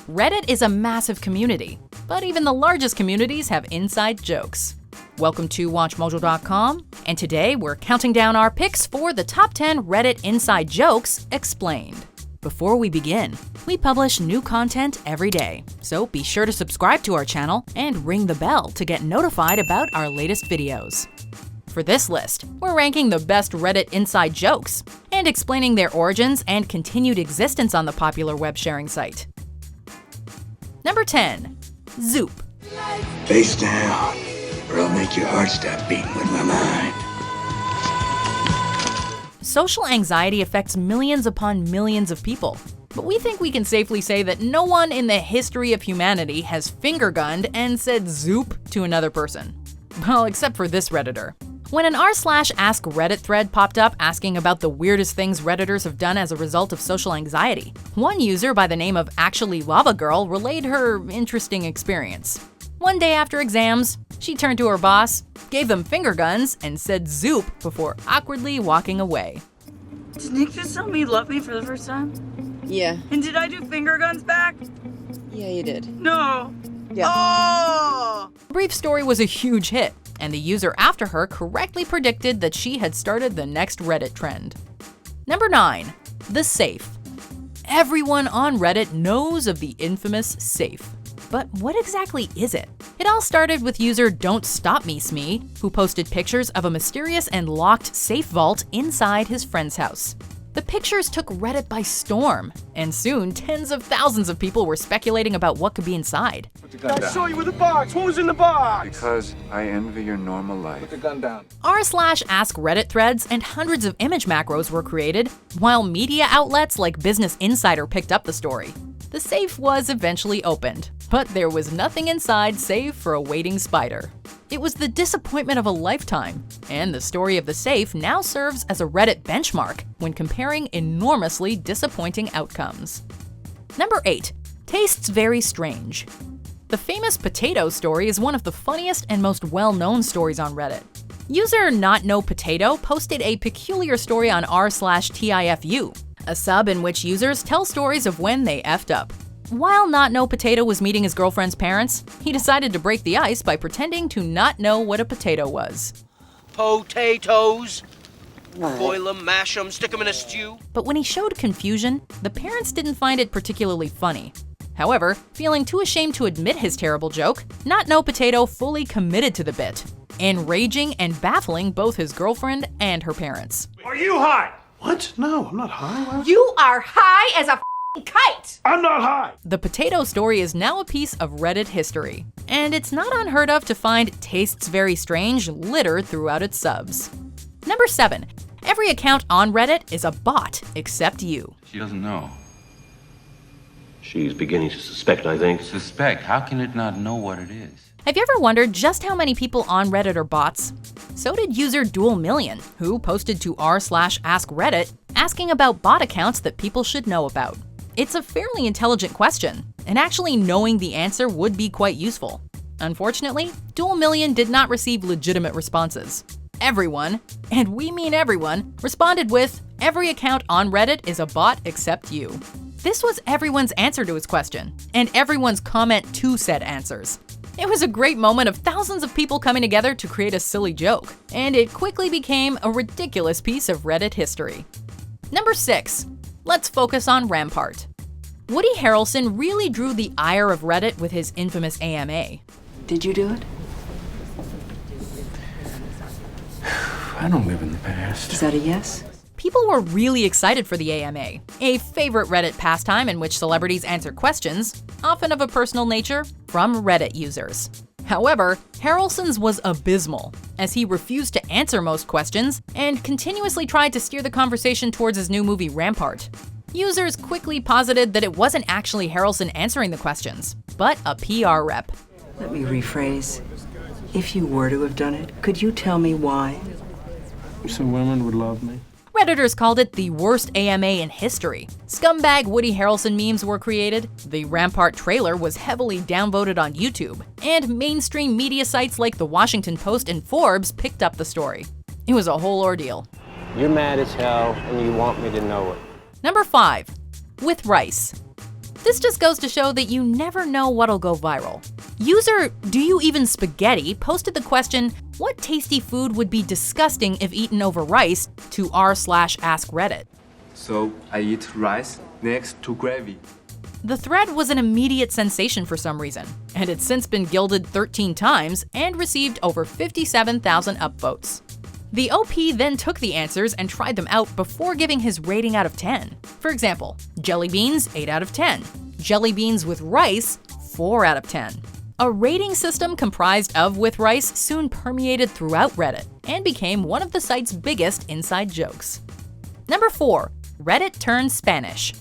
Reddit is a massive community, but even the largest communities have inside jokes. Welcome to WatchMojo.com, and today we're counting down our picks for the top 10 Reddit inside jokes explained. Before we begin, we publish new content every day, so be sure to subscribe to our channel and ring the bell to get notified about our latest videos. For this list, we're ranking the best Reddit inside jokes and explaining their origins and continued existence on the popular web sharing site. Number 10. Zoop. Face down, or I'll make your heart stop beating with my mind. Social anxiety affects millions upon millions of people, but we think we can safely say that no one in the history of humanity has finger-gunned and said Zoop to another person. Well, except for this Redditor. When an r/ask Reddit thread popped up asking about the weirdest things Redditors have done as a result of social anxiety, one user by the name of Actually Lava Girl relayed her interesting experience. One day after exams, she turned to her boss, gave them finger guns, and said Zoop before awkwardly walking away. Did Nick just tell me he loved me for the first time? Yeah. And did I do finger guns back? Yeah, you did. No. Yeah. Oh! The brief story was a huge hit, and the user after her correctly predicted that she had started the next Reddit trend. Number 9. The Safe. Everyone on Reddit knows of the infamous safe. But what exactly is it? It all started with user Don't Stop Me Smee, who posted pictures of a mysterious and locked safe vault inside his friend's house. The pictures took Reddit by storm, and soon tens of thousands of people were speculating about what could be inside. I saw you with the box. What was in the box? Because I envy your normal life. Put the gun down. r/ask Reddit threads and hundreds of image macros were created, while media outlets like Business Insider picked up the story. The safe was eventually opened, but there was nothing inside save for a waiting spider. It was the disappointment of a lifetime, and the story of the safe now serves as a Reddit benchmark when comparing enormously disappointing outcomes. Number 8. Tastes very strange. The famous potato story is one of the funniest and most well-known stories on Reddit. User NotKnowPotato posted a peculiar story on r/TIFU, a sub in which users tell stories of when they effed up. While NotKnowPotato was meeting his girlfriend's parents, he decided to break the ice by pretending to not know what a potato was. Potatoes. Boil them, mash them, stick them in a stew. But when he showed confusion, the parents didn't find it particularly funny. However, feeling too ashamed to admit his terrible joke, NotKnowPotato fully committed to the bit, enraging and baffling both his girlfriend and her parents. Are you high? What? No, I'm not high. Why? You are high as a kite! I'm not high. The potato story is now a piece of Reddit history, and it's not unheard of to find tastes very strange littered throughout its subs. Number 7. Every account on Reddit is a bot except you. She doesn't know. She's beginning to suspect, I think. Suspect? How can it not know what it is? Have you ever wondered just how many people on Reddit are bots? So did user DualMillion, who posted to r/ask Reddit asking about bot accounts that people should know about. It's a fairly intelligent question, and actually knowing the answer would be quite useful. Unfortunately, DualMillion did not receive legitimate responses. Everyone, and we mean everyone, responded with, "Every account on Reddit is a bot except you." This was everyone's answer to his question, and everyone's comment to said answers. It was a great moment of thousands of people coming together to create a silly joke, and it quickly became a ridiculous piece of Reddit history. Number 6. Let's focus on Rampart. Woody Harrelson really drew the ire of Reddit with his infamous AMA. Did you do it? I don't live in the past. Is that a yes? People were really excited for the AMA, a favorite Reddit pastime in which celebrities answer questions, often of a personal nature, from Reddit users. However, Harrelson's was abysmal, as he refused to answer most questions and continuously tried to steer the conversation towards his new movie Rampart. Users quickly posited that it wasn't actually Harrelson answering the questions, but a PR rep. Let me rephrase. If you were to have done it, could you tell me why? So women would love me. Redditors called it the worst AMA in history. Scumbag Woody Harrelson memes were created, the Rampart trailer was heavily downvoted on YouTube, and mainstream media sites like The Washington Post and Forbes picked up the story. It was a whole ordeal. You're mad as hell, and you want me to know it. Number 5. With rice. This just goes to show that you never know what'll go viral. User Do You Even Spaghetti posted the question, what tasty food would be disgusting if eaten over rice, to r/AskReddit. So I eat rice next to gravy. The thread was an immediate sensation for some reason, and it's since been gilded 13 times and received over 57,000 upvotes. The OP then took the answers and tried them out before giving his rating out of 10. For example, jelly beans 8 out of 10, jelly beans with rice 4 out of 10. A rating system comprised of with rice soon permeated throughout Reddit and became one of the site's biggest inside jokes. Number 4. Reddit turned Spanish.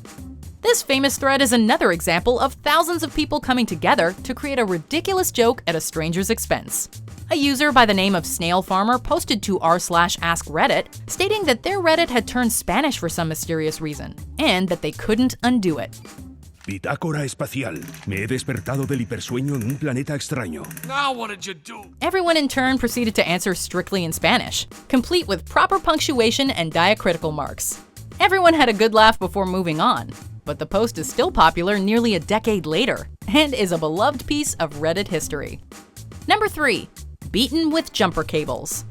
This famous thread is another example of thousands of people coming together to create a ridiculous joke at a stranger's expense. A user by the name of Snail Farmer posted to r/AskReddit stating that their Reddit had turned Spanish for some mysterious reason, and that they couldn't undo it. Bitácora espacial. Me he despertado del hipersueño en un planeta extraño. Now what did you do? Everyone in turn proceeded to answer strictly in Spanish, complete with proper punctuation and diacritical marks. Everyone had a good laugh before moving on, but the post is still popular nearly a decade later, and is a beloved piece of Reddit history. Number 3. Beaten with jumper cables.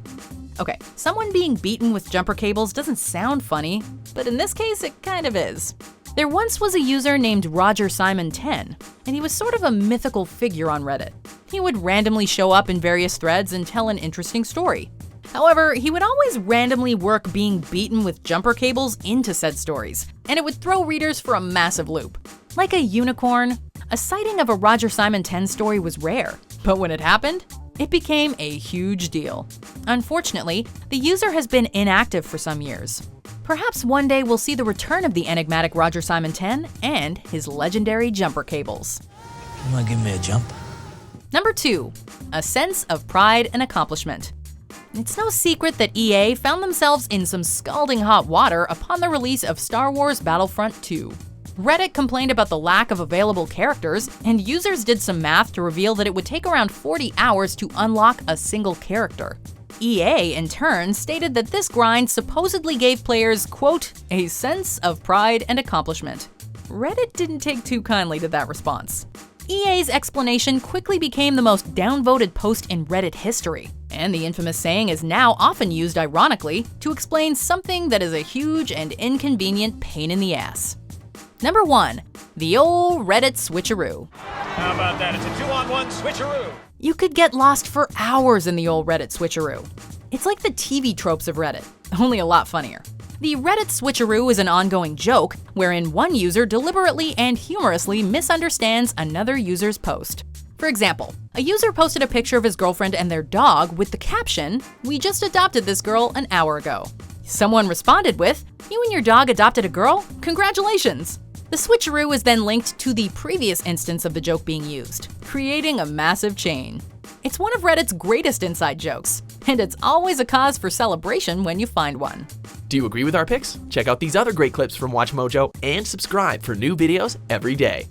Okay, someone being beaten with jumper cables doesn't sound funny, but in this case it kind of is. There once was a user named Roger Simon 10, and he was sort of a mythical figure on Reddit. He would randomly show up in various threads and tell an interesting story. However, he would always randomly work being beaten with jumper cables into said stories, and it would throw readers for a massive loop. Like a unicorn, a sighting of a Roger Simon 10 story was rare, but when it happened, it became a huge deal. Unfortunately, the user has been inactive for some years. Perhaps one day we'll see the return of the enigmatic Roger Simon 10 and his legendary jumper cables. You wanna give me a jump? Number 2. A sense of pride and accomplishment. It's no secret that EA found themselves in some scalding hot water upon the release of Star Wars Battlefront 2. Reddit complained about the lack of available characters, and users did some math to reveal that it would take around 40 hours to unlock a single character. EA, in turn, stated that this grind supposedly gave players, quote, a sense of pride and accomplishment. Reddit didn't take too kindly to that response. EA's explanation quickly became the most downvoted post in Reddit history, and the infamous saying is now often used ironically to explain something that is a huge and inconvenient pain in the ass. Number 1. The Old Reddit Switcheroo. How about that? It's a 2-on-1 switcheroo. You could get lost for hours in the Old Reddit Switcheroo. It's like the TV tropes of Reddit, only a lot funnier. The Reddit Switcheroo is an ongoing joke wherein one user deliberately and humorously misunderstands another user's post. For example, a user posted a picture of his girlfriend and their dog with the caption, "We just adopted this girl an hour ago." Someone responded with, "You and your dog adopted a girl? Congratulations!" The switcheroo is then linked to the previous instance of the joke being used, creating a massive chain. It's one of Reddit's greatest inside jokes, and it's always a cause for celebration when you find one. Do you agree with our picks? Check out these other great clips from WatchMojo and subscribe for new videos every day.